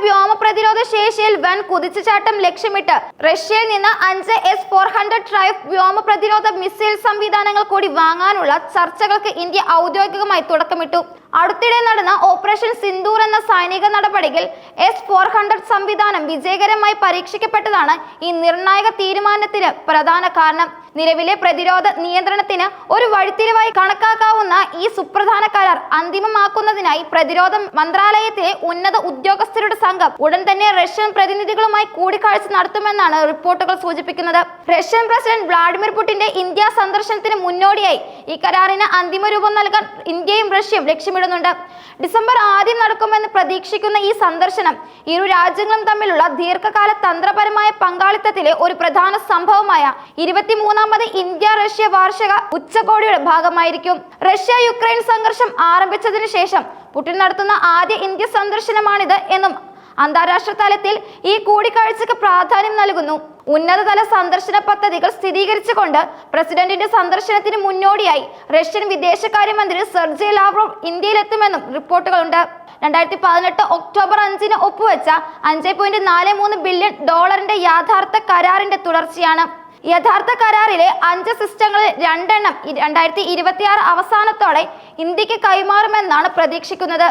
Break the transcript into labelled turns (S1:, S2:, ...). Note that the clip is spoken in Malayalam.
S1: വ്യോമ പ്രതിരോധ ശേഷിയിൽ വൻ കുതിച്ചുചാട്ടം ലക്ഷ്യമിട്ട് റഷ്യയിൽ നിന്ന് 5S-400 ട്രൈഫ് വ്യോമ പ്രതിരോധ മിസൈൽ സംവിധാനങ്ങൾ കൂടി വാങ്ങാനുള്ള ചർച്ചകൾക്ക് ഇന്ത്യ ഔദ്യോഗികമായി തുടക്കമിട്ടു. അടുത്തിടെ നടന്ന ഓപ്പറേഷൻ സിന്ദൂർ എന്ന സൈനിക നടപടിയിൽ S-400 സംവിധാനം വിജയകരമായി പരീക്ഷിക്കപ്പെട്ടതാണ് ഈ നിർണായക തീരുമാനത്തിന് പ്രധാന കാരണം. നിലവിലെ പ്രതിരോധ നിയന്ത്രണത്തിന് ഒരു വഴിത്തിരിവായി കണക്കാക്കാവുന്ന ഈ സുപ്രധാന കരാർ അന്തിമമാക്കുന്നതിനായി പ്രതിരോധ മന്ത്രാലയത്തിലെ ഉന്നത ഉദ്യോഗസ്ഥരുടെ സംഘം ഉടൻ തന്നെ റഷ്യൻ പ്രതിനിധികളുമായി കൂടിക്കാഴ്ച നടത്തുമെന്നാണ് റിപ്പോർട്ടുകൾ സൂചിപ്പിക്കുന്നത്. റഷ്യൻ പ്രസിഡന്റ് വ്ളാഡിമിർ പുടിന്റെ ഇന്ത്യ സന്ദർശനത്തിന് മുന്നോടിയായി ഈ കരാറിന് അന്തിമ രൂപം നൽകാൻ ഇന്ത്യയും റഷ്യയും ലക്ഷ്യമിടുന്നുണ്ട്. ഡിസംബർ ആദ്യം നടക്കുമെന്ന് പ്രതീക്ഷിക്കുന്ന ഈ സന്ദർശനം ഇരു രാജ്യങ്ങളും തമ്മിലുള്ള ദീർഘകാല തന്ത്രപരമായ പങ്കാളിത്തത്തിലെ ഒരു പ്രധാന സംഭവമായ 23ാമത് ഇന്ത്യ റഷ്യ വാർഷിക ഉച്ചകോടിയുടെ ഭാഗമായിരിക്കും. റഷ്യ യുക്രൈൻ സംഘർഷം ആരംഭിച്ചതിനു ശേഷം പുടിൻ നടത്തുന്ന ആദ്യ ഇന്ത്യ സന്ദർശനമാണിത് എന്നും അന്താരാഷ്ട്ര തലത്തിൽ ഈ കൂടിക്കാഴ്ചയ്ക്ക് പ്രാധാന്യം നൽകുന്നു. ഉന്നതതല സന്ദർശന പദ്ധതികൾ സ്ഥിരീകരിച്ചുകൊണ്ട് പ്രസിഡന്റിന്റെ സന്ദർശനത്തിന് മുന്നോടിയായി റഷ്യൻ വിദേശകാര്യമന്ത്രി സെർജി ലാവ്റോവ് ഇന്ത്യയിലെത്തുമെന്നും റിപ്പോർട്ടുകളുണ്ട്. 2018 ഒക്ടോബർ 5-ന് ഒപ്പുവെച്ച $5.43 ബില്യൺ യാഥാർത്ഥ കരാറിന്റെ തുടർച്ചയാണ്. യഥാർത്ഥ കരാറിലെ 5 സിസ്റ്റങ്ങളിൽ 2 എണ്ണം 2026 അവസാനത്തോടെ ഇന്ത്യക്ക് കൈമാറുമെന്നാണ് പ്രതീക്ഷിക്കുന്നത്.